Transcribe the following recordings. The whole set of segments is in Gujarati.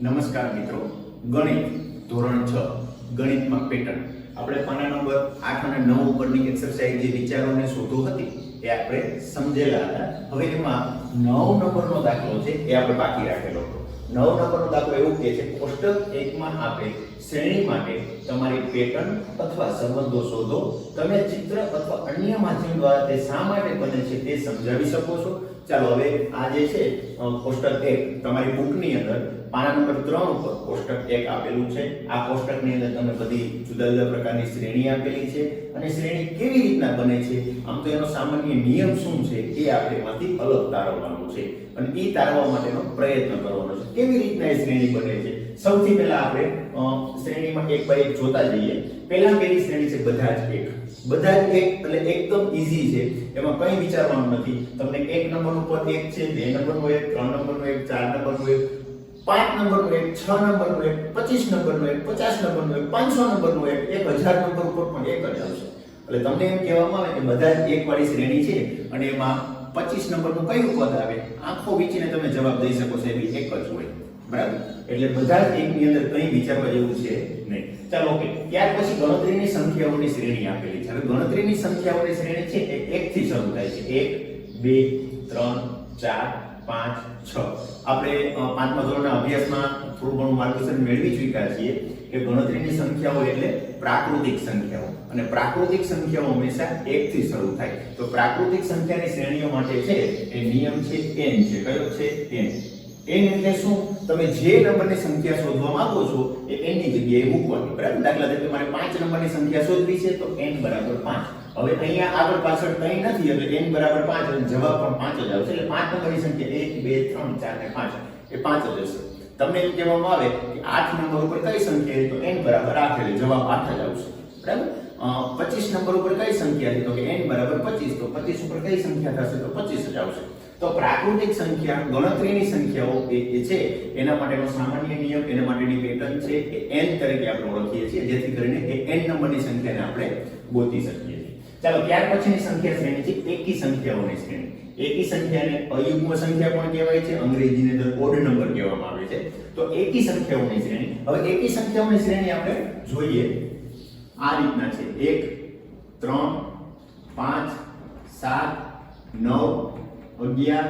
નમસ્કાર મિત્રો, ગણિત ધોરણ 6 ગણિતમાં પેટર્ન આપણે પાના નંબર 8 અને 9 ઉપરની એક્સરસાઇઝ જે વિચારોને શોધો હતી એ આપણે સમજેલા હતા. હવે એમાં 9 નંબરનો દાખલો છે એ આપણે બાકી રાખેલો હતો. 9 નંબરનો દાખલો એવું કહે છે કોષ્ટક 1 માં આપેલ શ્રેણી માટે તમારી પેટર્ન અથવા સંબંધો શોધો. તમે ચિત્ર અથવા અન્ય માધ્યમ દ્વારા તે શા માટે બને છે તે સમજાવી શકો છો. ચાલો હવે આ જે છે કોષ્ટક 1 તમારી બુકની અંદર પાના નંબર 3 ઉપર કોષ્ટક 1 આપેલું છે. આ કોષ્ટકની અંદર તમને બધી જુદા જુદા પ્રકારની શ્રેણી આપેલી છે અને શ્રેણી કેવી રીતના બને છે, આમ તો એનો સામાન્ય નિયમ શું છે એ આપણે એમાંથી અલગ તારવવાનું છે અને એ તારવવા માટેનો પ્રયત્ન કરવાનો છે. કેવી રીતના એ શ્રેણી બને છે, સૌથી પહેલા આપણે શ્રેણીમાં એક બાય એક જોતા જઈએ. પહેલી શ્રેણી છે બધા જ એક. બધા જ એક એટલે એકદમ ઈઝી છે, એમાં કંઈ વિચારવાનું નથી. તમને 1 નંબર ઉપર 1 છે, 2 નંબરનો 1, 3 નંબરનો 1, 4 નંબરનો 1, 5 નંબરનો 1, 6 નંબરનો 1, 25 નંબરનો 1, 50 નંબરનો 1, 500 નંબરનો 1, 1000 નંબર ઉપર પણ એક જ આવશે. એટલે તમને એમ કહેવામાં આવે કે બધા જ એક વાળી શ્રેણી છે અને એમાં 25 નંબરનું કયું પદ આવે, આંખો વીંચીને તમે જવાબ દઈ શકો છો એવી એક જ હોય, બરાબર. એટલે બધા જ એકની અંદર કંઈ વિચારવા જેવું છે નહીં. ચાલો ઓકે. ત્યાર પછી ગણતરીની સંખ્યાઓની શ્રેણી આપેલી છે. હવે ગણતરીની સંખ્યાઓની શ્રેણી છે એ 1 થી શરૂ થાય છે. 1 2 3 4 5 6. આપણે 5મા ધોરણના અભ્યાસમાં થોડું ઘણું માર્ગદર્શન મેળવી ચૂક્યા છીએ કે ગણતરીની સંખ્યાઓ એટલે પ્રાકૃતિક સંખ્યાઓ અને પ્રાકૃતિક સંખ્યાઓ હંમેશા 1 થી શરૂ થાય. તો પ્રાકૃતિક સંખ્યાની શ્રેણીઓ માટે છે એ નિયમ છે n છે. કયો છે? n. n એટલે શું? તમે જે નંબરની સંખ્યા શોધવા માંગો છો એ n ની જગ્યાએ મૂકવાની, બરાબર. દાખલા તરીકે મારે 5 નંબરની સંખ્યા શોધવી છે તો n બરાબર 5. હવે અહીંયા આગળ પાછળ કંઈ નથી એટલે n બરાબર 5 અને જવાબ પણ 5 જ આવશે. એટલે 5 નંબરની સંખ્યા 1 2 3 4 ને 5 એ 5 જ હશે. તમને એમ કહેવામાં આવે કે 8 નંબર ઉપર કઈ સંખ્યા છે તો n બરાબર 8 એટલે જવાબ 8 જ આવશે, બરાબર. 25 નંબર ઉપર કઈ સંખ્યા છે તો કે n બરાબર 25 તો 25 ઉપર કઈ સંખ્યા થશે તો 25 જ આવશે. તો પ્રાકૃતિક સંખ્યા ગણતરીની સંખ્યાઓ એ છે એના માટેનો સામાન્ય નિયમ, એના માટેની પેટર્ન છે એ n તરીકે આપણે ઓળખીએ છીએ, જેથી કરીને એ n નંબરની સંખ્યાને આપણે ગોતી શકીએ છીએ. ચાલો ત્યાર પછીની સંખ્યા શ્રેણી છે એકી સંખ્યાઓની શ્રેણી. એકી સંખ્યાને અયુગ્મ સંખ્યા પણ કહેવાય છે, અંગ્રેજીની અંદર ઓડ નંબર કહેવામાં આવે છે. તો એકી સંખ્યાઓની શ્રેણી. હવે એકી સંખ્યાઓની શ્રેણી આપણે જોઈએ આ રીતના છે. 1 3 5 7 9 11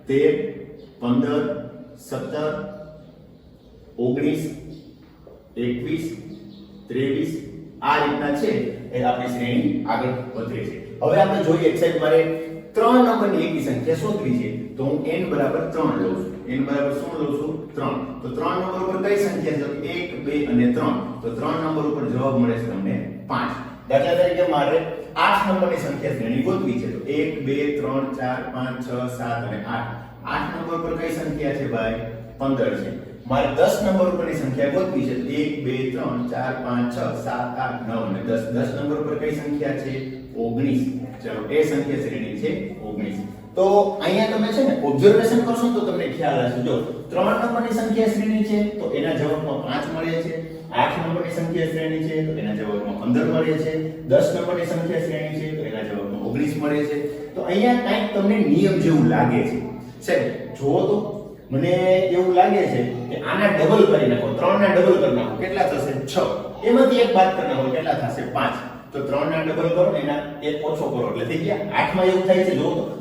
13 15 17 19 21 23 આ રીતના છે એ આપણી શ્રેણી આગળ વધે છે. હવે આપણે જોઈએ એક સાઈડ મારે 3 નંબરની એકી સંખ્યા શોધવી છે તો હું n બરાબર 3 લઉં છું. n બરાબર શું લઉં છું? 3. તો 3 નંબર ઉપર કઈ સંખ્યા છે? 1 2 અને 3. તો 3 નંબર ઉપર જવાબ મળે છે તમને 5. દાખલા તરીકે મારે 8 નંબરની સંખ્યા શ્રેણી ગોતવી છે તો 1 2 3 4 5 6 7 અને 8. 8 નંબર પર કઈ સંખ્યા છે ભાઈ? 15 છે. મારે 10 નંબર ઉપરની સંખ્યા ગોતવી છે 1 2 3 4 5 6 7 8 9 અને 10. 10 નંબર પર કઈ સંખ્યા છે? 19. ચલો એ સંખ્યા શ્રેણી છે 19. તો અહીંયા તમે છે ને ઓબ્ઝર્વેશન કરશો તો તમને ખ્યાલ આવશે. જો 3 નંબરની સંખ્યા શ્રેણી છે તો એના જવાબમાં 5 મળે છે. 8 નંબરની સંખ્યા શ્રેણી છે તો એના જવાબમાં 15 મળે છે. 10 નંબરની સંખ્યા શ્રેણી છે તો એના જવાબમાં 19 મળે છે. તો અહીંયા કંઈક તમને નિયમ જેવું લાગે છે. સાહેબ જુઓ તો મને એવું લાગે છે કે આના ડબલ કરી નાખો, 3 ના ડબલ કરી નાખો, કેટલા થશે? 6. એમાંથી એક બાદ કરી નાખો, કેટલા થશે? 5. તો 3 ના ડબલ કરો એના એક ઓછો કરો એટલે થઈ ગયા 8 માં એવું થાય છે.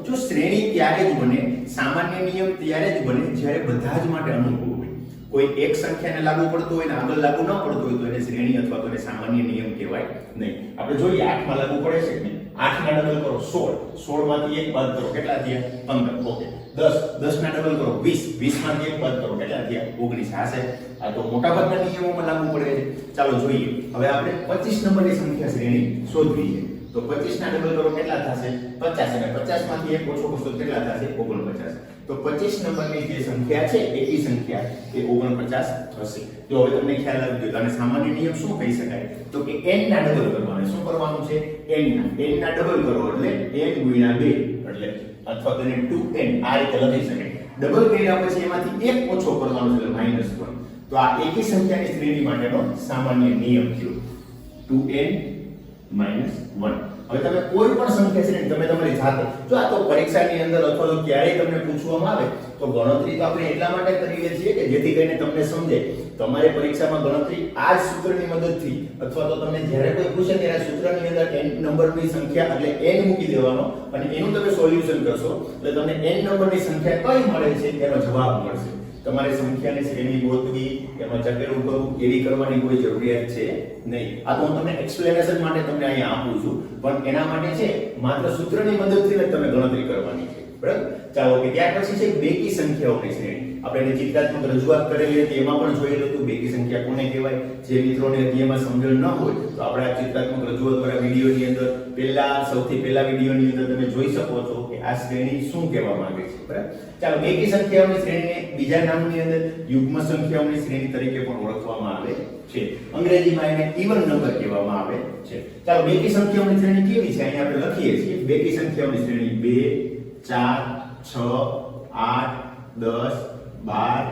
જો શ્રેણી ત્યારે જ બને, સામાન્ય નિયમ ત્યારે જ બને જ્યારે બધા જ માટે અનુકૂળ હોય. કોઈ એક સંખ્યાને લાગુ પડતો હોય ને આગળ લાગુ ન પડતો હોય તો એને શ્રેણી અથવા તો એને સામાન્ય નિયમ કહેવાય નહીં. આપણે જોઈએ 8 માં લાગુ પડે છે ને, 8 ના ડબલ કરો 16, 16 માંથી એક બાદ કરો કેટલા થયા? 15. ઓકે. 10 ના ડબલ કરો 20, 20 માંથી એક બાદ કરો કેટલા થયા? 19. હશે. આ તો મોટાભાગના નિયમોમાં લાગુ પડે છે. ચાલો જોઈએ. હવે આપણે 25 નંબરની સંખ્યા શ્રેણી શોધવી છે. તો 25 ના ડબલ કરો કેટલા થશે? 50 અને 50 માંથી એક ઓછો કરશો કેટલા થશે? 49. તો 25 નંબરની જે સંખ્યા છે એકી સંખ્યા એ 49 થશે. જો હવે તમને ખ્યાલ આવી ગયો. અને સામાન્ય નિયમ શું કહી શકાય તો કે n ના ડબલ કરવાના. શું કરવાનું છે? n ના ડબલ કરો એટલે n ગુણ્યા 2 એટલે અથવા તો 2n આ રીતે લખી શકાય. ડબલ કર્યા પછી એમાંથી એક ઓછો કરવાનો છે એટલે -1. તો આ એકી સંખ્યાની શ્રેણી માટેનો સામાન્ય નિયમ થયો 2n - 1. હવે તમે કોઈ પણ સંખ્યા શ્રેણી તમે તમારી જાતે, જો આ તો પરીક્ષાની અંદર અથવા તો ક્યારેય તમને પૂછવામાં આવે તો ગણતરી તો આપણે એટલા માટે કરીએ છીએ કે જેથી કરીને તમને સમજે. તમારે પરીક્ષામાં ગણતરી આ જ સૂત્રની મદદથી અથવા તો તમને જ્યારે કોઈ પૂછે ત્યારે સૂત્રની અંદર n નંબરની સંખ્યા એટલે n મૂકી દેવાનો અને એનું તમે સોલ્યુશન કરશો એટલે તમને n નંબરની સંખ્યા કઈ મળે છે એનો જવાબ મળશે. તમારે સંખ્યાની શ્રેણી ગોતવી, એમાં ચકેડું કરવું એવી કરવાની કોઈ જરૂરિયાત છે નહીં. આ તો હું તમને એક્સપ્લેનેશન માટે તમને અહીંયા આપું છું, પણ એના માટે છે માત્ર સૂત્રની મદદથી જ તમે ગણતરી કરવાની છે. બરાબર? ચાલો કે ત્યાર પછી છે બેકી સંખ્યાઓની શ્રેણી. આપણે ચિત્રાત્મક રજૂઆત કરેલી હતી એમાં પણ જોયેલું હતું બેકી સંખ્યા કોને કહેવાય. જે મિત્રોને હજી એમાં સમજણ ન હોય તો આપણે આ ચિત્રાત્મક રજૂઆત વાળા વિડીયોની અંદર સૌથી પહેલા વિડીયોની અંદર તમે જોઈ શકો છો કે આ શ્રેણી શું કહેવા માંગે છે. બરાબર? ચાલો બેકી સંખ્યાઓની શ્રેણીને બીજા નામની અંદર યુગ્મ સંખ્યાઓની શ્રેણી તરીકે પણ ઓળખવામાં આવે છે. અંગ્રેજીમાં એને ઇવન નંબર કહેવામાં આવે છે. ચાલો બેકી સંખ્યાઓની શ્રેણી કેવી છે અહીંયા આપણે લખીએ છીએ. બેકી સંખ્યાઓની શ્રેણી 2 4 6 8 10 12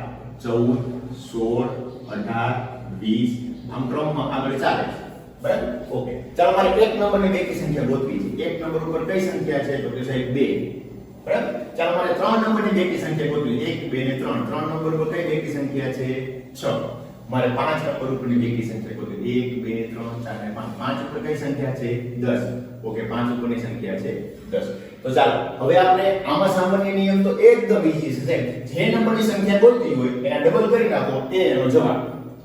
14 16 18 20 આમ ક્રમમાં આગળ ચાલે છે. બરાબર? ઓકે. ચાલો મારે એક નંબરની બેકી સંખ્યા ગોતવી છે. એક નંબર ઉપર કઈ સંખ્યા છે તો કે સાહેબ 2. બરાબર? ચાલો મારે 3 નંબરની બેકી સંખ્યા ગોતવી છે. 1 2 ને 3. 3 નંબર ઉપર કઈ બેકી સંખ્યા છે 6. મારે 5 નંબર ઉપરની બેકી સંખ્યા ગોતવી 1 2 3 4 અને 5. 5 ઉપર કઈ સંખ્યા છે 10. ઓકે, 5 ઉપરની સંખ્યા છે 10. તો ચાલો હવે આપણે આમાં સામાન્ય નિયમ તો એકદમ ઈઝી છે. જે નંબરની સંખ્યા ગોતવી હોય એના ડબલ કરી નાખો એ એનો જવાબ.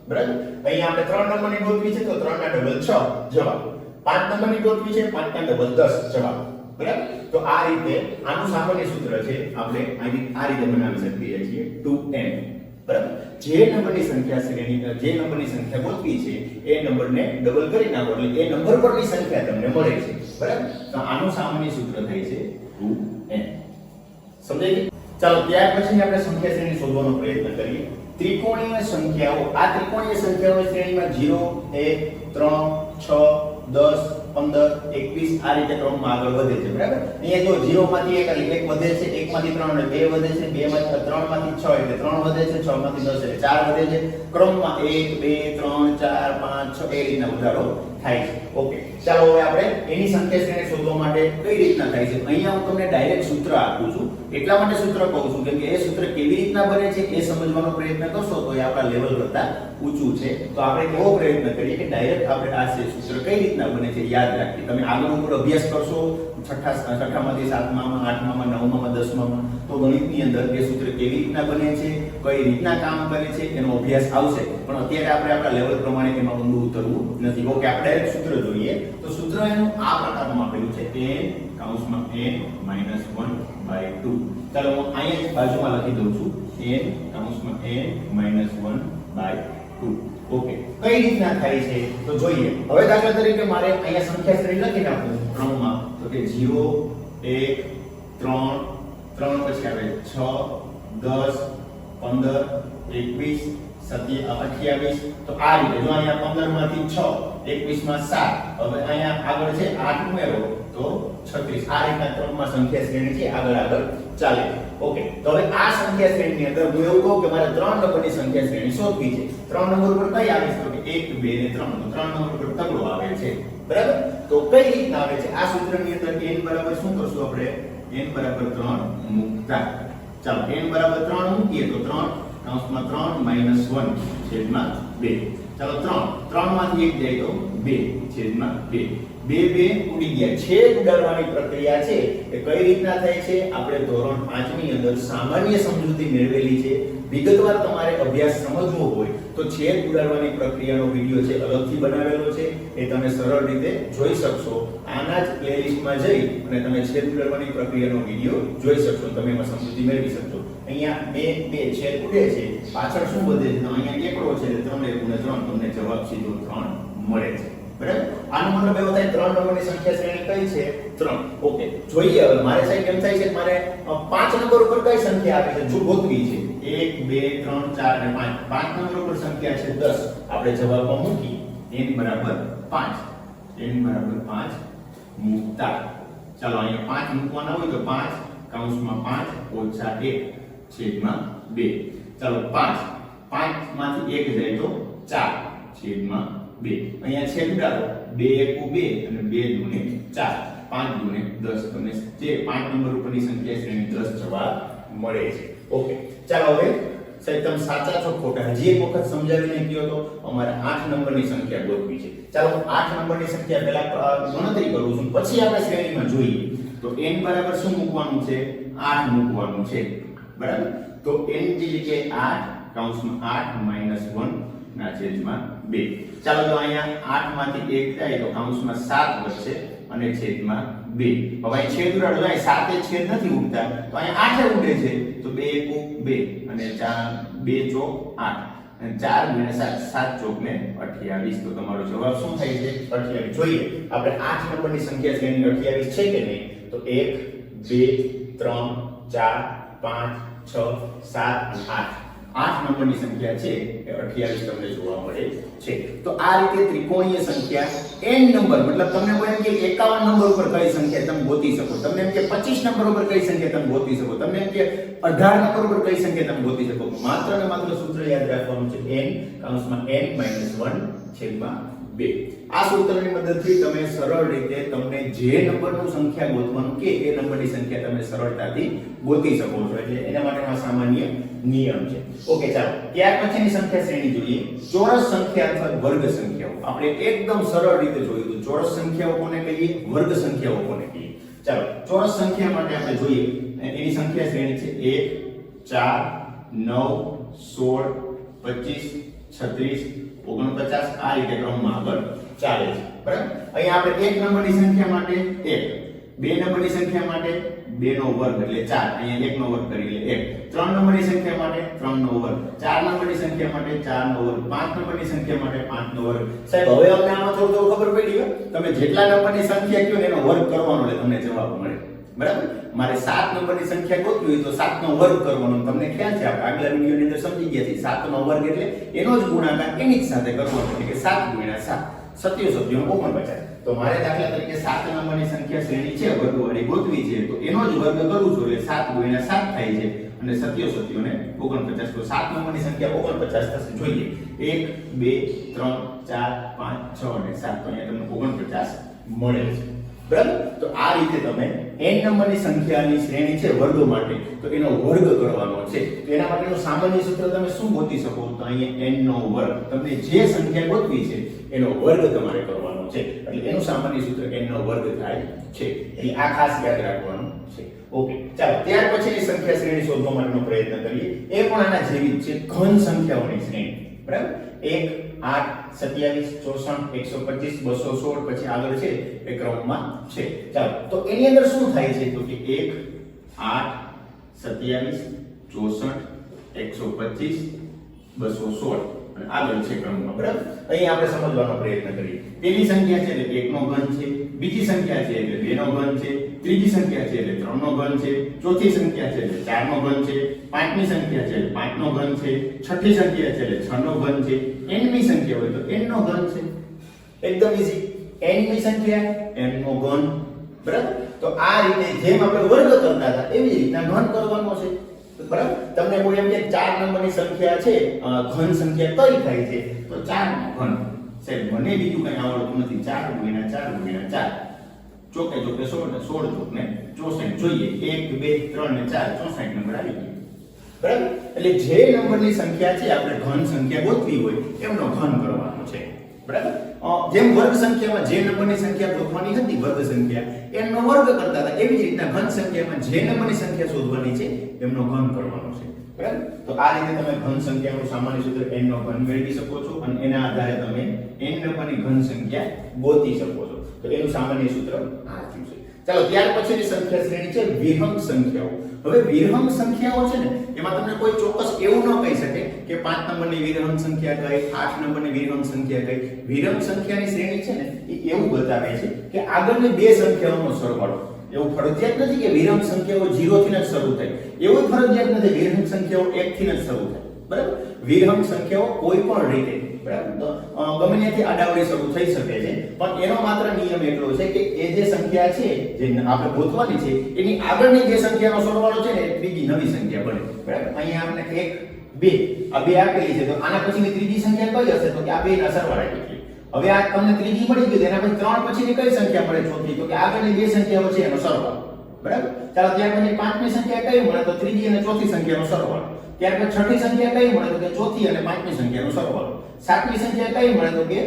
બરાબર? અહીંયા આપણે 3 નંબરની ગોતવી છે તો 3 ના ડબલ 6 જવાબ. 5 નંબરની ગોતવી છે 5 ના ડબલ 10 જવાબ. બરાબર? તો આ રીતે આનું સામાન્ય સૂત્ર છે આપણે આ રીતે બનાવી શકીએ છીએ 2n. બરાબર? જે નંબરની સંખ્યા શ્રેણી જે નંબરની સંખ્યા ગોતવી છે એ નંબરને ડબલ કરી નાખો એટલે એ નંબર પરની સંખ્યા તમને મળે છે. બરાબર? તો આનું સામાન્ય સૂત્ર થાય છે 2n. સમજાઈ ગયું? ચાલો ત્યાર પછી આપણે સંખ્યા શ્રેણી શોધવાનો પ્રયત્ન કરીએ. ત્રિકોણીય સંખ્યાઓ. આ ત્રિકોણીય સંખ્યાઓની શ્રેણીમાં 0 1 3 6 10 15 21 આ રીતે ક્રમમાં આગળ વધે છે. બરાબર? અહીંયા જો 0 માંથી 1 એટલે 1 વધે છે, 1 માંથી 3 એટલે 2 વધે છે, 2 માંથી 3 માંથી 6 એટલે 3 વધે છે, 6 માંથી 10 એટલે 4 વધે છે. ક્રમમાં 1 2 3 4 5 6 એ રીતના વધારો થાય છે. ઓકે, ચાલો હવે આપણે એની સંખ્યા શ્રેણી શોધવા માટે કઈ રીતના થાય છે. અહીંયા હું તમને ડાયરેક્ટ સૂત્ર આપું છું. એટલા માટે સૂત્ર કહું છું કેમ કે એ સૂત્ર કેવી રીતના બને છે એ સમજવાનો પ્રયત્ન કરશો તો એ આપણા લેવલ કરતા ઊંચું છે. તો આપણે એવો પ્રયત્ન કરીએ કે ડાયરેક્ટ આપણે આ સૂત્ર કઈ રીતના બને છે યાદ રાખીએ. તમે આગળ ઉપર અભ્યાસ કરશો છઠ્ઠામાંથી 7મામાં 8મામાં 9મામાં 10મામાં તો ગણિતની અંદર એ સૂત્ર કેવી રીતના બને છે, કઈ રીતના કામ કરે છે એનો અભ્યાસ આવશે. પણ અત્યારે આપણે આપણા લેવલ પ્રમાણે એમાં ઊંડું ઉતરવું નથી. ઓકે, આપણે ડાયરેક્ટ સૂત્ર જોઈએ. તો સૂત્ર એનું આ પ્રકારનું આપેલું છે n(n-1/2). ચાલો હું અહીંયા બાજુમાં લખી દઉં છું n(n-1/2). ઓકે, કઈ રીતના થાય છે તો જોઈએ. હવે દાખલા તરીકે મારે અહીંયા સંખ્યા શ્રેણી લખી નાખું ક્રમમાં તો કે 0 1 3 3 પછી આવે 6 10 15 21 28. તો આ રીતે જો અહીંયા 15 માંથી 6 21 માં 7 હવે અહીંયા આગળ છે 8 ઉમેરો તો 36. આ રીતના ક્રમમાં સંખ્યા શ્રેણી છે આગળ ચાલે. ઓકે, તો હવે આ સંખ્યા શ્રેણીની અંદર હું એવું કહું કે મારે 3 નંબરની સંખ્યા શ્રેણી શોધવી છે. 3 નંબર ઉપર કઈ આવે છે તો કે 1 2 ને 3. તો 3 નંબર ઉપર તગડો આવે છે. બરાબર? તો કઈ રીતના આવે છે આ સૂત્રની અંદર n બરાબર શું કરશું આપણે n બરાબર 3 મૂકતા. ચાલો n બરાબર 3 મૂકીએ તો 3(3) - 1/2. ચાલો 3 માંથી 1 જાય તો 2/2. 2 ઉડી ગયા. છેદ ઉડાડવાની પ્રક્રિયા છે એ કઈ રીતના થાય છે આપણે ધોરણ 5 ની અંદર સામાન્ય સમજૂતી મેળવેલી છે. વિગતવાર તમારે અભ્યાસ સમજવો હોય તો છેદ ઉડાડવાની પ્રક્રિયાનો વિડિયો છે અલગથી બનાવેલો છે એ તમે સરળ રીતે જોઈ શકશો. આના જ પ્લેલિસ્ટમાં જઈ અને તમે છેદ ઉડાડવાની પ્રક્રિયાનો વિડિયો જોઈ શકશો. તમે એમાં સમજૂતી મેળવી શકશો. અહીંયા 2 છેદ ઉડે છે, પાછળ શું વધે છે તો અહીંયા એકડો છે એટલે 3 × 3 તમને જવાબ સીધો 3 મળે છે. બરાબર? આનો મતલબ એવો થાય 3 નંબરની સંખ્યા શ્રેણી કઈ છે 3. ઓકે, જોઈએ હવે મારે સાહેબ કેમ થાય છે મારે 5 નંબર ઉપર કઈ સંખ્યા આપી છે જો ગોતવી છે 1 2 3 4 અને 5. 5 નંબર ઉપર સંખ્યા છે 10. આપણે જવાબમાં મૂકી n બરાબર 5. n બરાબર 5 મૂકતા. ચાલો અહીંયા 5 મૂકવાના હોય તો 5(5) - 1/2. ચાલો 5 માંથી 1 જાય તો 4/2. અહીંયા છેદ ઉડાડો 2 એકુ 2 અને 2 દુને 4, 5 દુને 10. તમને જે 5 નંબર ઉપરની સંખ્યા શ્રેણી 10 જવાબ મળે છે. ઓકે, ચાલો હવે સાહેબ તમે સાચા છો ખોટા હજી એક વખત સમજાવીને કહ્યો તો અમારે 8 નંબરની સંખ્યા ગોતવી છે. ચાલો 8 નંબરની સંખ્યા પહેલા ગણતરી કરું છું, પછી આપણે શ્રેણીમાં જોઈએ. તો n બરાબર શું મૂકવાનું છે? 8 મૂકવાનું છે. બરાબર, તો n ની જગ્યાએ 8 કૌંસમાં 8 - 1 ના છેદમાં 2. ચાલો તો અહીંયા 8 માંથી 1 જાય તો કૌંસમાં 7 વધશે અને છેદમાં 2. હવે અહીં છેદ ઉડાડો, અહીં 7 છેદ નથી ઉડતા તો અહીંયા 8 ઉડે છે. તો 2 એકુ 2 અને 4 2 ચોક 8 અને 4 × 7 7 ચોક ને 28. તો તમારો જવાબ શું થાય છે? 28. જોઈએ આપણે 8 નંબરની સંખ્યા શ્રેણી 28 છે કે નહીં? તો 1 2 3 4 5 6 7 8. 8 નંબરની સંખ્યા છે એ 28 તમને જોવા મળે છે. તો આ રીતે ત્રિકોણીય સંખ્યા n નંબર, મતલબ તમને કોઈ એમ કે 51 નંબર ઉપર કઈ સંખ્યા તમે ગોતી શકો, તમને એમ કે 25 નંબર ઉપર કઈ સંખ્યા તમે ગોતી શકો, તમને એમ કે 18 નંબર ઉપર કઈ સંખ્યા તમે ગોતી શકો, માત્ર ને માત્ર સૂત્ર યાદ રાખવાનું છે n કૌંસમાં n - 1 છેદમાં 2. આ સૂત્રની મદદથી તમે સરળ રીતે તમને જે નંબરનું સંખ્યા ગોતવાનું કે એ નંબરની સંખ્યા તમે સરળતાથી ગોતી શકો છો. એટલે એના માટેનો સામાન્ય નિયમ છે. ઓકે, ચાલો ત્યાર પછીની સંખ્યા શ્રેણી જોઈએ. ચોરસ સંખ્યા અથવા વર્ગ સંખ્યાઓ. આપણે એકદમ સરળ રીતે જોયું. ચોરસ સંખ્યાઓ કોને કહીએ? વર્ગ સંખ્યાઓ કોને કહીએ? ચાલો ચોરસ સંખ્યા માટે આપણે જોઈએ. એની સંખ્યા શ્રેણી છે 1 4 9 16 25 36 49. આ રીતે ક્રમમાં આગળ ચાલે છે. બરાબર, અહીંયા આપણે 1 નંબરની સંખ્યા માટે 1, 2 નંબરની સંખ્યા માટે 2 નો વર્ગ એટલે 4, અહીંયા 1 નો વર્ગ કરી એટલે 1, 3 નંબરની સંખ્યા માટે 3 નો વર્ગ, 4 નંબરની સંખ્યા માટે 4 નો વર્ગ, 5 નંબરની સંખ્યા માટે 5 નો વર્ગ. સાહેબ હવે અમને આમાં થોડું ખબર પડી ગઈ. તમે જેટલા નંબરની સંખ્યા કહો ને એનો વર્ગ કરવાનો એટલે તમને જવાબ મળે. બરાબર, મારે 7 નંબરની સંખ્યા ગોતવી હોય તો 7 નો વર્ગ કરવાનો. તમને ખ્યાલ છે આપણે આગલા વિડિયોની અંદર સમજી ગયા છીએ. 7 નો વર્ગ એટલે એનો જ ગુણાકાર એની જ સાથે કરવાનો, એટલે કે 7 × 7 77 = 49. તો મારે દાખલા તરીકે 7 નંબરની સંખ્યા શ્રેણી છે વર્ગવાળી ગોતવી છે, તો એનો જ વર્ગ કરું છું એટલે 7 × 7 થાય છે અને 77 ને 49. તો 7 નંબરની સંખ્યા 49 થશે. જોઈએ 1 2 3 4 5 6 અને 7. તો અહીંયા તમને 49 મળે છે. બરાબર, તો આ રીતે તમે n નંબરની સંખ્યાની શ્રેણી છે વર્ગ માટે, તો એનો વર્ગ કરવાનો છે. તો એના માટેનું સામાન્ય સૂત્ર તમે શું ગોતી શકો? તો અહીંયા n નો વર્ગ, તમને જે સંખ્યા ગોતવી છે એનો વર્ગ તમારે કરવાનો છે. એટલે એનું સામાન્ય સૂત્ર n નો વર્ગ થાય છે. એટલે આ ખાસ યાદ રાખવાનું છે. ઓકે, ચાલો ત્યાર પછીની સંખ્યા શ્રેણી શોધવા માટેનો પ્રયત્ન કરીએ. એ પણ આના જેવી જ છે, ઘન સંખ્યાઓની શ્રેણી. બરાબર, 1 8 27 64 125 216 પછી આગળ છે એ ક્રમમાં છે. ચાલો તો એની અંદર શું થાય છે? તો કે 1 8 27 64 125 216 અને આગળ છે ક્રમમાં. બરાબર, અહીં આપણે સમજવાનો પ્રયત્ન કરીએ. પેલી સંખ્યા છે એટલે 1 નો ઘન છે, બીજી સંખ્યા છે એટલે 2 નો ઘન છે, ત્રીજી સંખ્યા છે એટલે 3 નો ઘન છે, ચોથી સંખ્યા છે એટલે 4 નો ઘન છે, પાંચમી સંખ્યા છે એટલે 5 નો ઘન છે, છઠ્ઠી સંખ્યા છે એટલે 6 નો ઘન છે, nમી સંખ્યા હોય તો n નો ઘન છે. એકદમ ઈઝી. nમી સંખ્યા n નો ઘન. બરાબર, તો આ રીતે જેમ આપણે વર્ગ કરતા હતા એવી રીતના ઘન કરવાનો છે. બરાબર, તમને કોઈ એમ કે 4 નંબરની સંખ્યા છે ઘન સંખ્યા કઈ થાય છે? તો 4 નો ઘન. સાહેબ મને બીજું કઈ આવડતું નથી. 4 × 4 × 4 ચોકે ચોકે 16 16 ચોક ને 64. જોઈએ 1 2 3 ને 4 64 નંબર આવી ગયો. બરાબર, એટલે જે નંબરની સંખ્યા છે આપણે ઘન સંખ્યા ગોતવી હોય એમનો ઘન કરવાનો છે. બરાબર, જેમ વર્ગ સંખ્યામાં જે નંબરની સંખ્યા ગોતવાની હતી વર્ગ સંખ્યા એનો વર્ગ કરતા હતા, એવી જ રીતના ઘન સંખ્યામાં જે નંબરની સંખ્યા શોધવાની છે એમનો ઘન કરવાનો છે. બરાબર, તો આ રીતે તમે ઘન સંખ્યાનું સામાન્ય સૂત્ર n નો ઘન મેળવી શકો છો અને એના આધારે તમે n નંબરની ઘન સંખ્યા ગોતી શકો છો. તો એનું સામાન્ય સૂત્ર આ થયું છે. ચાલો ત્યાર પછીની સંખ્યા શ્રેણી છે વિહંગ સંખ્યાઓ. હવે વિહંગ સંખ્યાઓ છે ને એમાં તમને કોઈ ચોક્કસ એવું ન કહી શકે કે 5 નંબરની વિહંગ સંખ્યા કઈ, 8 નંબરની વિહંગ સંખ્યા કઈ. વિહંગ સંખ્યાની શ્રેણી છે ને એ એવું બતાવે છે કે આગળની બે સંખ્યાઓનો સરવાળો. એવું ફરજિયાત નથી કે વિહંગ સંખ્યાઓ 0 થી જ શરૂ થાય, એવું ફરજિયાત નથી વિહંગ સંખ્યાઓ 1 થી જ શરૂ થાય. બરાબર, વિહંગ સંખ્યાઓ કોઈ પણ રીતે બરાબર ગમે ત્યાંથી આડાવડી શરૂ થઈ શકે છે, પણ એનો માત્ર નિયમ એટલો છે કે એ જે સંખ્યા છે જે આપણે ગોતવાની છે એની આગળની જે સંખ્યાનો સરવાળો છે ને એ બીજી નવી સંખ્યા બને. બરાબર, અહીંયા આપણે 1 2 આ બે આપેલી છે, તો આના પછીની ત્રીજી સંખ્યા કઈ હશે? તો કે આ બે ના સરવાળા કેટલી. હવે આ તમને ત્રીજી મળી ગઈ એના પછી 3 પછીની કઈ સંખ્યા મળે ચોથી? તો કે આગળની બે સંખ્યાઓ છે એનો સરવાળો, બરાબર? ચાલો ત્યાર પછી પાંચમી સંખ્યા કઈ મળે? તો ત્રીજી અને ચોથી સંખ્યાનો સરવાળો. ત્યાર પછી છઠ્ઠી સંખ્યા કઈ મળે? તો કે ચોથી અને પાંચમી સંખ્યાનો સરવાળો. સાતમી સંખ્યા કઈ મળે? તો કે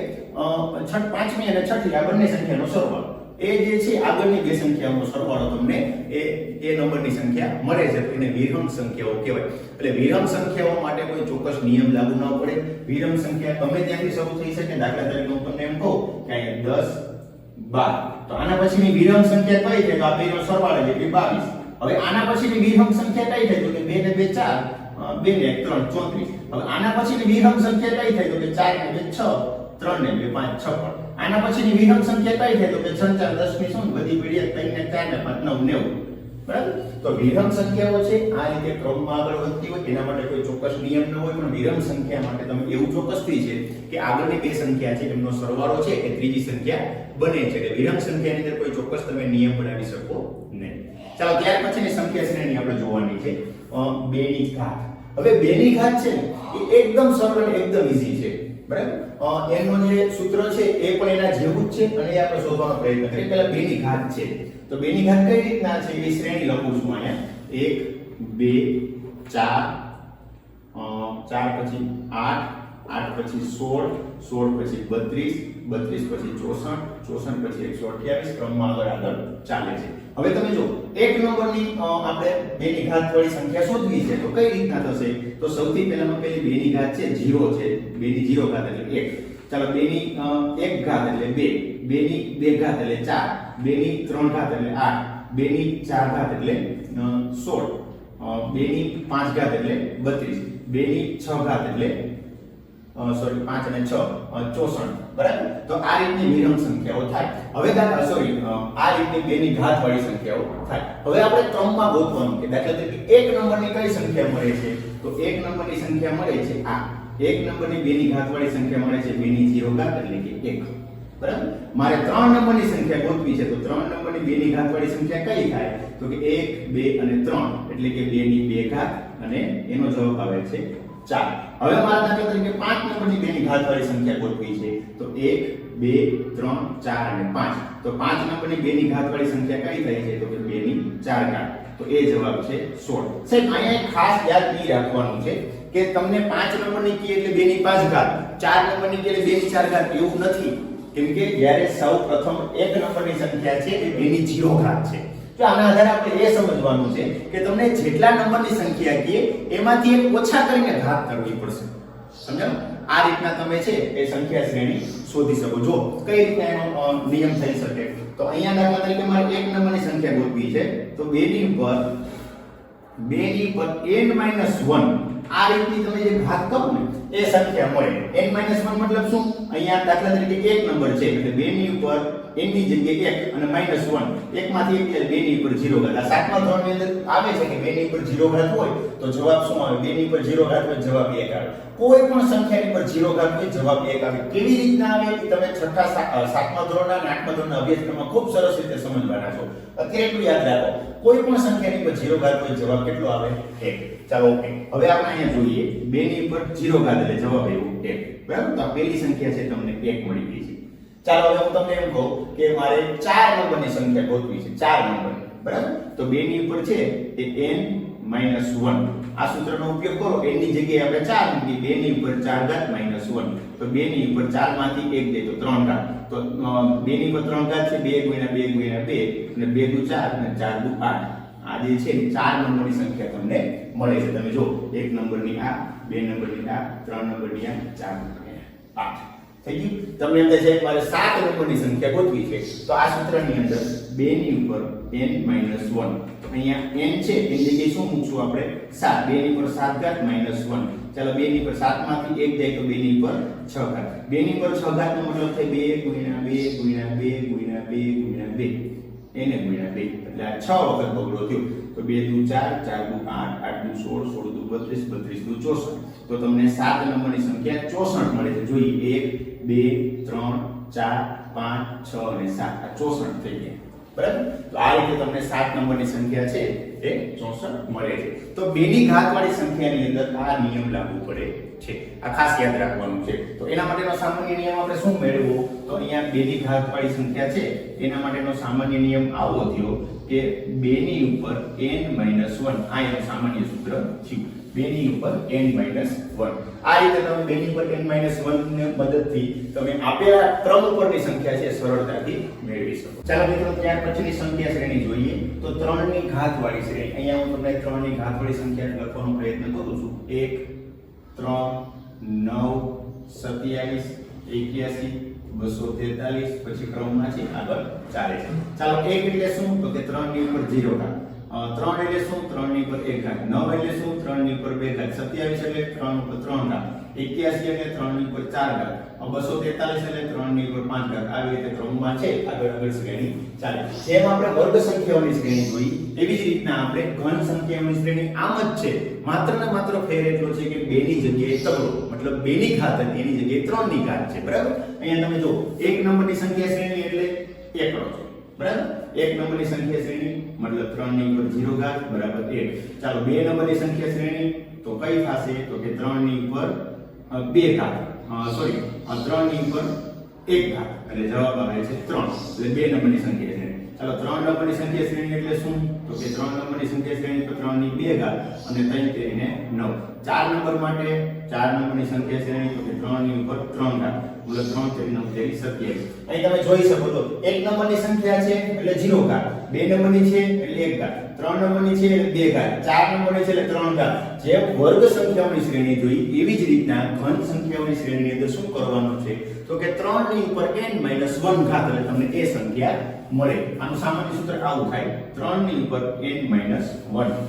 પાંચમી અને છઠ્ઠી આ બંને સંખ્યાનો સરવાળો. એ જે છે આગળની બે સંખ્યાઓનો સરવાળો તમને એ નંબરની સંખ્યા મળે છે, એને વિરમ સંખ્યાઓ કહેવાય. એટલે વિરમ સંખ્યાઓ માટે કોઈ ચોક્કસ નિયમ લાગુ ન પડે. વિરમ સંખ્યા ગમે ત્યાંથી શરૂ થઈ શકે. દાખલા તરીકે હું તમને એમ કહું કે 10 12, તો આના પછીની વિરમ સંખ્યા કઈ છે? તો આ બેનો સરવાળો એટલે 22. હવે આના પછીની વિરમ સંખ્યા કઈ થાય? તો કે 2 ને 2 4, 2 ને 1 3 34. હવે આના પછીની વિરમ સંખ્યા કઈ થાય? તો કે 4 ને 2 6, 3 ને 2 5 56. આના પછીની વિરમ સંખ્યા કઈ થાય? તો કે 6 4 10 ની શું બધી પીડી 3 ને 4 ને 5 9 90. બરાબર? તો વિરમ સંખ્યાઓ છે આ રીતે ક્રમમાં આગળ વધતી હોય એના માટે કોઈ ચોક્કસ નિયમ ન હોય, પણ વિરમ સંખ્યા માટે તમે એવું ચોક્કસથી છે કે આગળની બે સંખ્યા છે એમનો સરવાળો છે એ ત્રીજી સંખ્યા બને છે. એટલે વિરમ સંખ્યાની અંદર કોઈ ચોક્કસ તમે નિયમ બનાવી શકો નહીં. ચાલો ત્યાર પછીની સંખ્યા શ્રેણી આપણે જોવાની છે 2 ની ઘાત. હવે 2 ની ઘાત છે ને એ એકદમ સરળ અને એકદમ ઈઝી છે, બરાબર? એનો જે સૂત્ર છે એ પણ એના જેવું જ છે અને એ આપણે શોધવાનો પ્રયત્ન કરીએ. પહેલા 2 ની ઘાત છે, તો 2 ની ઘાત કઈ રીતના છે એ શ્રેણી લખું છું અહીંયા. 1 2 4 4 પછી 8 8 પછી 16 16 પછી 32 32 પછી 64 64 પછી 128 ક્રમમાં આગળ ચાલે છે. હવે તમે જો એક નંબરની આપણે 2 ની ઘાત વાળી સંખ્યા શોધવી છે તો કઈ રીતના થશે? તો સૌથી પહેલામાં પેલી 2 ની ઘાત છે 0 છે. 2 ની 0 ઘાત એટલે 1. ચાલો 2 ની 1 ઘાત એટલે 2, 2 ની 2 ઘાત એટલે 4, 2 ની 3 ઘાત એટલે 8, 2 ની 4 ઘાત એટલે 16, 2 ની 5 ઘાત એટલે 32, 2 ની 6 ઘાત એટલે 5 અને 6 64. બરાબર? તો આ રીતની વિરમ સંખ્યાઓ થાય. હવે આ રીતની 2 ની ઘાત વાળી સંખ્યાઓ થાય. હવે આપણે ક્રમમાં ગોતવાનું કે દાખલા તરીકે એક નંબરની કઈ સંખ્યા મળે છે? તો એક નંબરની સંખ્યા મળે છે આ. એક નંબરની 2 ની ઘાત વાળી સંખ્યા મળે છે 2 ની 0 ઘાત એટલે કે 1. બરાબર? મારે 3 નંબરની સંખ્યા ગોતવી છે તો 3 નંબરની 2 ની ઘાત વાળી સંખ્યા કઈ થાય? તો કે 1 2 અને 3 એટલે કે 2 ની 2 ઘાત અને એનો જવાબ આવે છે 4. હવે મારા દાખલા તરીકે 5 નંબરની 2 ની ઘાત વાળી સંખ્યા ગોતવી છે તો 1 2 3 4 અને 5. તો 5 નંબરની 2 ની ઘાત વાળી સંખ્યા કઈ થાય છે? તો કે 2 ની 4 ઘાત. તો એ જવાબ છે 16. સાહેબ અહીંયા એક ખાસ યાદ ઈ રાખવાનું છે કે તમને 5 નંબરની કી એટલે 2 ની 5 ઘાત, 4 નંબરની કી એટલે 2 ની 4 ઘાત એવું નથી. કેમ કે જ્યારે સૌ પ્રથમ એક નંબરની સંખ્યા છે એ 2 ની 0 ઘાત છે. તો આના આધારે આપણે એ સમજવાનું છે કે તમને જેટલા નંબરની સંખ્યા કીએ એમાંથી એક ઓછા કરીને ઘાત કરવી પડશે. સમજાયું? આ રીતના તમે છે એ સંખ્યા શ્રેણી શોધી શકો. જો કઈ રીતના એનો નિયમ થઈ શકે તો અહીંયા દાખલા તરીકે મારે એક નંબરની સંખ્યા ગોતવી છે તો 2 ની ઉપર n-1 આ રીતની તમે જે ઘાત કરો ને એ સંખ્યા મળે. n-1 મતલબ શું? અહીંયા દાખલા તરીકે એક નંબર છે એટલે 2 ની ઉપર n ની જગ્યાએ 1 અને -1 એકમાંથી એક એટલે 2 ની ઉપર 0 ઘાત. આ સાતમા ધોરણની અંદર આવે છે કે 2 ની ઉપર 0 ઘાત હોય તો જવાબ શું આવે? 2 ની ઉપર 0 ઘાત હોય જવાબ 1 આવે. કોઈ પણ સંખ્યાની ઉપર 0 ઘાત હોય જવાબ 1 આવે. કેવી રીતના આવે એ તમે સાતમા ધોરણના અને આઠમા ધોરણના અભ્યાસક્રમમાં ખૂબ સરસ રીતે સમજવાના છો. અત્યારે એટલું યાદ રાખો, કોઈ પણ સંખ્યાની ઉપર 0 ઘાત હોય જવાબ કેટલો આવે? 1. ચાલો ઓકે. હવે આપણે અહીંયા જોઈએ 2 ની ઉપર 0 ઘાત એટલે જવાબ આવ્યો 1. બરાબર? તો આ પહેલી સંખ્યા છે તમને 1 મળી ગઈ છે. ચાલો હવે હું તમને એમ કહું કે મારે 4 નંબરની સંખ્યા ગોતવી છે. 4 નંબર. બરાબર? તો 2 ની ઉપર છે એ n-1. આ સૂત્રનો ઉપયોગ કરો. n ની જગ્યાએ આપણે 4 મૂકી. 2 ની ઉપર 4 ઘાત -1. તો 2 ની ઉપર 4 માંથી 1 જાય તો 3 ઘાત. તો 2 ની ઉપર 3 ઘાત છે 2 × 2 × 2 અને 2 દુ 4 અને 4 દુ 8. આ જે છે 4 નંબરની સંખ્યા તમને મળે છે. તમે જો 1 નંબરની આ, 2 નંબરની આ, 3 નંબરની આ, 4 નંબરની આ. 8 થઈ ગયું. તમને એમ થાય છે મારે 7 નંબરની સંખ્યા ગોતવી છે તો આ સૂત્રની અંદર 2 ની ઉપર n-1. તો અહીંયા n છે એની જગ્યાએ શું મૂકશું આપણે? 7. 2 ની ઉપર 7 ઘાત -1. ચાલો 2 ની ઉપર 7 માંથી 1 જાય તો 2 ની ઉપર 6 ઘાત. 2 ની ઉપર 6 ઘાત નો મતલબ થાય 2 × 2 × 2 × 2 × 2 એને ગુણ્યા 2 એટલે આ 6 વખત બગડો થયો. તો 2 દુ 4 4 દુ 8 8 દુ 16 16 દુ 32 32 દુ 64. તો તમને 7 નંબરની સંખ્યા 64 મળે છે. જોઈએ 1 2 3 4 5 6 અને 7 આ 64 થઈ ગયા. બરાબર? તો આ રીતે તમને 7 નંબરની સંખ્યા છે એ 64 મળે છે. તો 2 ની ઘાતવાળી સંખ્યાની અંદર આ નિયમ લાગુ પડે છે. આ ખાસ યાદ રાખવાનું છે. તો એના માટેનો સામાન્ય નિયમ આપણે શું મેળવવો? તો અહીંયા 2 ની ઘાતવાળી સંખ્યા છે એના માટેનો સામાન્ય નિયમ આવો થયો કે 2 ની ઉપર n-1 આ એનું સામાન્ય સૂત્ર થયું. 2 ની ઉપર n-1 આ રીતે તમે 2 ની ઉપર n-1 ની મદદથી તમે આપેલા ક્રમ ઉપરની સંખ્યા છે સરળતાથી મેળવી શકો. ચાલો મિત્રો ત્યાર પછીની સંખ્યા શ્રેણી જોઈએ તો 3 ની ઘાતવાળી શ્રેણી. અહીંયા હું તમને 3 ની ઘાતવાળી સંખ્યા લખવાનો પ્રયત્ન કરું છું. 1 3 9 27 81 243 પછી ક્રમમાં છે આગળ ચાલે છે. ચાલો 1 એટલે શું? તો કે 3 ની ઉપર 0 ઘાત. 3 એટલે શું? 3 ની ઉપર 1 ઘાત. 9 એટલે શું? 3 ની ઉપર 2 ઘાત. 27 એટલે 3 ઉપર 3 ઘાત. 81 એટલે 3 ની ઉપર 4 ઘાત. 243 એટલે 3 ની ઉપર 5 ઘાત. આવી રીતે ક્રમમાં છે આગળ શ્રેણી ચાલે. જેમ આપણે વર્ગ સંખ્યાઓની શ્રેણી જોઈ એવી જ રીતના આપણે ઘન સંખ્યાઓની શ્રેણી આમ જ છે. માત્ર ને માત્ર ફેર એટલો છે કે 2 ની જગ્યાએ તગડો મતલબ 2 ની ઘાત હતી એની જગ્યાએ 3 ની ઘાત છે. બરાબર? અહીંયા તમે જો 1 નંબરની સંખ્યા શ્રેણી એટલે એકડો છે. બરાબર? 1 નંબરની સંખ્યા શ્રેણી મતલબ 3 ની ઉપર 0 ઘાત બરાબર 1. ચાલો 2 નંબરની સંખ્યા શ્રેણી તો કઈ થશે? તો કે 3 ની ઉપર 2 ઘાત. સોરી 3 ની ઉપર 1 ઘાત એટલે જવાબ આવે છે 3. એટલે 2 નંબરની સંખ્યા શ્રેણી. ચાલો 3 નંબરની સંખ્યા શ્રેણી એટલે શું? તો કે 3 નંબરની સંખ્યા શ્રેણી તો 3 ની 2 ઘાત અને 3 કરીને 9. 4 નંબર માટે 4 નંબરની સંખ્યા શ્રેણી તો કે 3 ની ઉપર 3 ઘાત એટલે 3 તેરી 9 તેરી 27. અહીં તમે જોઈ શકો છો 1 નંબરની સંખ્યા છે એટલે 0 ઘાત, 2 નંબરની છે એટલે 1 ઘાત, 3 નંબરની છે એટલે 2 ઘાત, 4 નંબરની છે એટલે 3 ઘાત. જે વર્ગ સંખ્યાઓની શ્રેણી જોઈ એવી જ રીતના ઘન સંખ્યાઓની શ્રેણીની અંદર શું કરવાનું છે? તો કે 3 ની ઉપર n-1 ઘાત એટલે તમને એ સંખ્યા મળે. આનું સામાન્ય સૂત્ર આવું થાય 3 ની ઉપર n-1.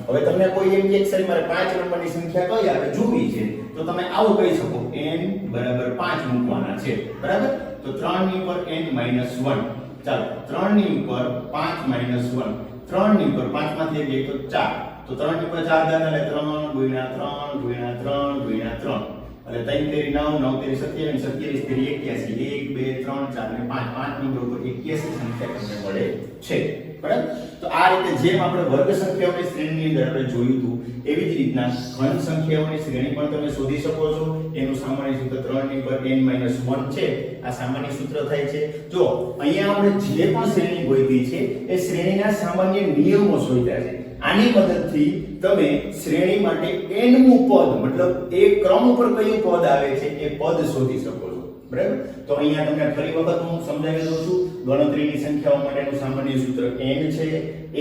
હવે તમને કોઈ એમ કે સર મારે 5 નંબરની સંખ્યા કઈ આવે જોવી છે તો તમે આવું કહી શકો n બરાબર 5 મૂકવાના છે. બરાબર? તો 3 ની ઉપર n-1. ચાલો 3 ની ઉપર 5 - 1. 3 ની ઉપર 5 માંથી 1 તો 4. તો 3 ની ઉપર 4 ઘાત એટલે 3 × 3 × 3 × 3 એટલે 3 તેરી 9, 9 તેરી 27, 27 તેરી 81, 1 2 3 4 અને 5. 5 નંબર ઉપર 81 સંખ્યા તમને મળે છે. બરાબર? તો આ રીતે જેમ આપણે વર્ગ સંખ્યાઓની શ્રેણીની અંદર આપણે જોયું હતું એવી જ રીતના ઘન સંખ્યાઓની શ્રેણી પણ તમે શોધી શકો છો. એનું સામાન્ય સૂત્ર 3 ની ઉપર n-1 છે. આ સામાન્ય સૂત્ર થાય છે. જો અહીંયા આપણે જે પણ શ્રેણી ગોતી છે એ શ્રેણીના સામાન્ય નિયમો શોધ્યા છે. આની મદદથી તમે શ્રેણી માટે n-મું પદ મતલબ એ ક્રમ ઉપર કયું પદ આવે છે એ પદ શોધી શકો છો. બરાબર? તો અહીંયા તમને ફરી વખત હું સમજાવી દઉં છું. ગણતરીની સંખ્યાઓ માટેનું સામાન્ય સૂત્ર n છે.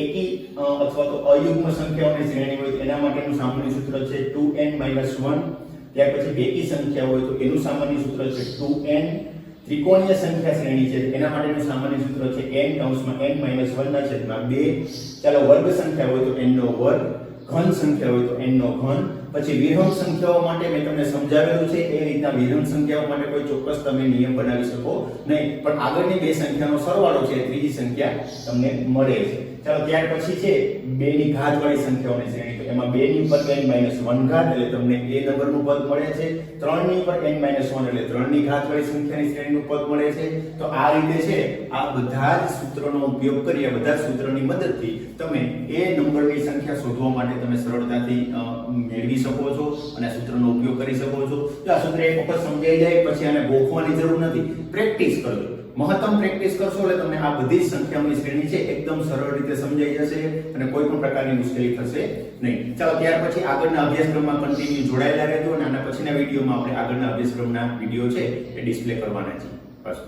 એકી અથવા તો અયુગ્મ સંખ્યાઓની શ્રેણી હોય તો એના માટેનું સામાન્ય સૂત્ર છે 2n-1. ત્યાર પછી બેકી સંખ્યા હોય તો એનું સામાન્ય સૂત્ર છે 2n. ત્રિકોણીય સંખ્યા શ્રેણી છે એના માટેનું સામાન્ય સૂત્ર છે n-1/2. ચાલો વર્ગ સંખ્યા હોય તો n નો વર્ગ, ઘન સંખ્યા હોય તો n નો ઘન. પછી વિહંગ સંખ્યાઓ માટે મેં તમને સમજાવેલું છે એ રીતના વિહંગ સંખ્યાઓ માટે કોઈ ચોક્કસ તમે નિયમ બનાવી શકો નહીં, પણ આગળની બે સંખ્યાનો સરવાળો છે ત્રીજી સંખ્યા તમને મળે છે. ચાલો ત્યાર પછી છે 2 ની ઘાતવાળી સંખ્યાઓની શ્રેણી. તો એમાં 2 ની ઉપર n-1 ઘાત એટલે તમને એ નંબરનું પદ મળે છે. 3 ની ઉપર n-1 એટલે 3 ની ઘાતવાળી સંખ્યાની શ્રેણીનું પદ મળે છે. તો આ રીતે છે આ બધા જ સૂત્રોનો ઉપયોગ કરી આ બધા સૂત્રોની મદદથી તમે એ નંબરની સંખ્યા શોધવા માટે તમે સરળતાથી મેળવી શકો છો અને આ સૂત્રનો ઉપયોગ કરી શકો છો. તો આ સૂત્ર એક વખત સમજાઈ જાય પછી આને ગોખવાની જરૂર નથી. પ્રેક્ટિસ કરજો. મહત્તમ પ્રેક્ટિસ કરશો એટલે તમને આ બધી સંખ્યાઓની શ્રેણી છે એકદમ સરળ રીતે સમજાઈ જશે અને કોઈ પણ પ્રકારની મુશ્કેલી થશે નહીં. ચાલો ત્યાર પછી આગળના અભ્યાસક્રમમાં કન્ટિન્યુ જોડાયેલા રહેજો અને આના પછીના વિડીયોમાં આપણે આગળના અભ્યાસક્રમના વિડીયો છે એ ડિસ્પ્લે કરવાના છે. બસ.